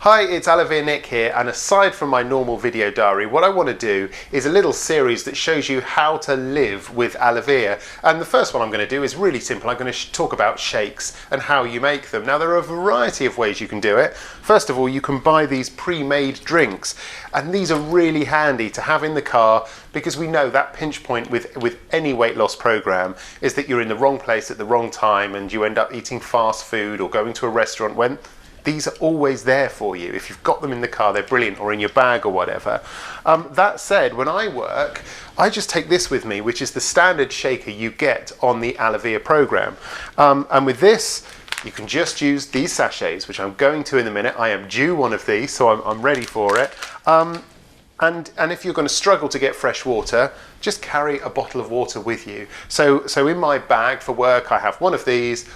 Hi, it's Alevere Nick here, and aside from my normal video diary, what I want to do is a little series that shows you how to live with Alevere. And the first one I'm going to do is really simple. I'm going to talk about shakes and how you make them. Now, there are a variety of ways you can do it. First of all, you can buy these pre-made drinks, and these are really handy to have in the car because we know that pinch point with any weight loss program is that you're in the wrong place at the wrong time and you end up eating fast food or going to a restaurant when these are always there for you. If you've got them in the car, they're brilliant, or in your bag or whatever. That said, when I work, I just take this with me, which is the standard shaker you get on the Alevere program. And with this, you can just use these sachets, which I'm going to in a minute. I am due one of these, so I'm ready for it. And if you're going to struggle to get fresh water, just carry a bottle of water with you. So in my bag for work, I have one of these,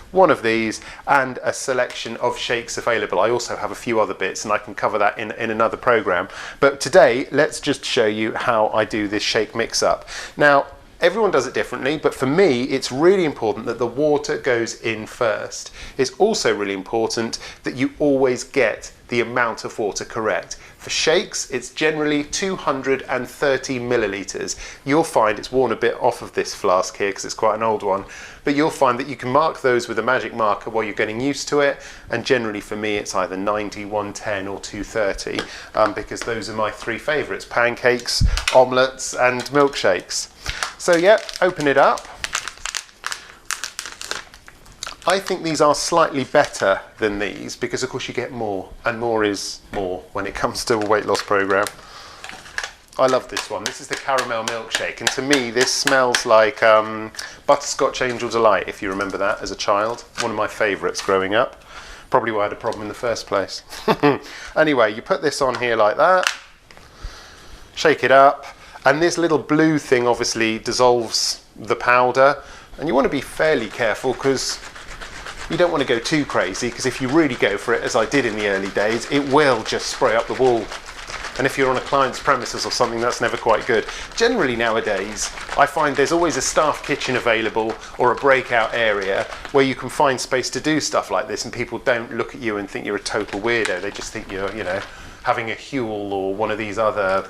and a selection of shakes available. I also have a few other bits, and I can cover that in another program. But today, let's just show you how I do this shake mix up. Now, everyone does it differently, but for me, it's really important that the water goes in first. It's also really important that you always get the amount of water correct. For shakes, it's generally 230 millilitres. You'll find it's worn a bit off of this flask here because it's quite an old one, but you'll find that you can mark those with a magic marker while you're getting used to it, and generally for me it's either 90, 110 or 230 because those are my three favourites: pancakes, omelettes and milkshakes. So yeah, open it up. I think these are slightly better than these because of course you get more, and more is more when it comes to a weight loss program. I love this one. This is the caramel milkshake, and to me this smells like butterscotch angel delight, if you remember that as a child. One of my favourites growing up. Probably why I had a problem in the first place. Anyway, you put this on here like that, shake it up, and this little blue thing obviously dissolves the powder, and you want to be fairly careful because you don't want to go too crazy, because if you really go for it, as I did in the early days, it will just spray up the wall. And if you're on a client's premises or something, that's never quite good. Generally nowadays, I find there's always a staff kitchen available or a breakout area where you can find space to do stuff like this, and people don't look at you and think you're a total weirdo. They just think you're, having a Huel or one of these other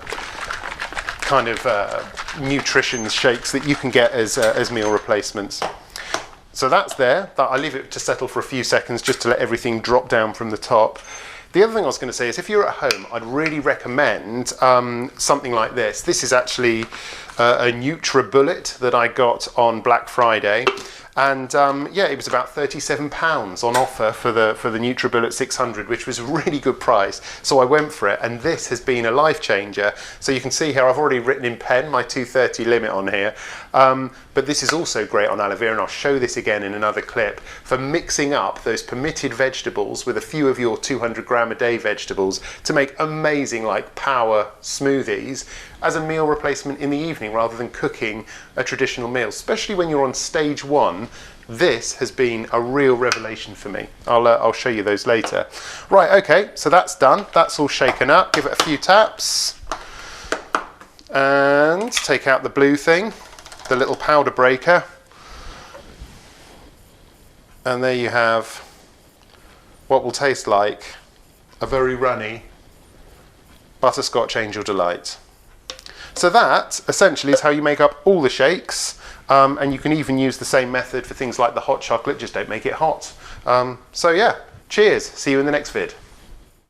kind of nutrition shakes that you can get as meal replacements. So that's there. I leave it to settle for a few seconds just to let everything drop down from the top. The other thing I was going to say is if you're at home, I'd really recommend something like this. This is actually a NutriBullet that I got on Black Friday. And yeah, it was about £37 on offer for the NutriBullet 600, which was a really good price. So I went for it, and this has been a life changer. So you can see here, I've already written in pen my 230 limit on here. But this is also great on Alevere, and I'll show this again in another clip, for mixing up those permitted vegetables with a few of your 200 gram a day vegetables to make amazing power smoothies as a meal replacement in the evening rather than cooking a traditional meal, especially when you're on stage one. This has been a real revelation for me. I'll show you those later. Right, okay, so that's done. That's all shaken up. Give it a few taps and take out the blue thing, the little powder breaker, and there you have what will taste like a very runny butterscotch angel delight. So that essentially is how you make up all the shakes, and you can even use the same method for things like the hot chocolate, just don't make it hot. So yeah, cheers, see you in the next vid.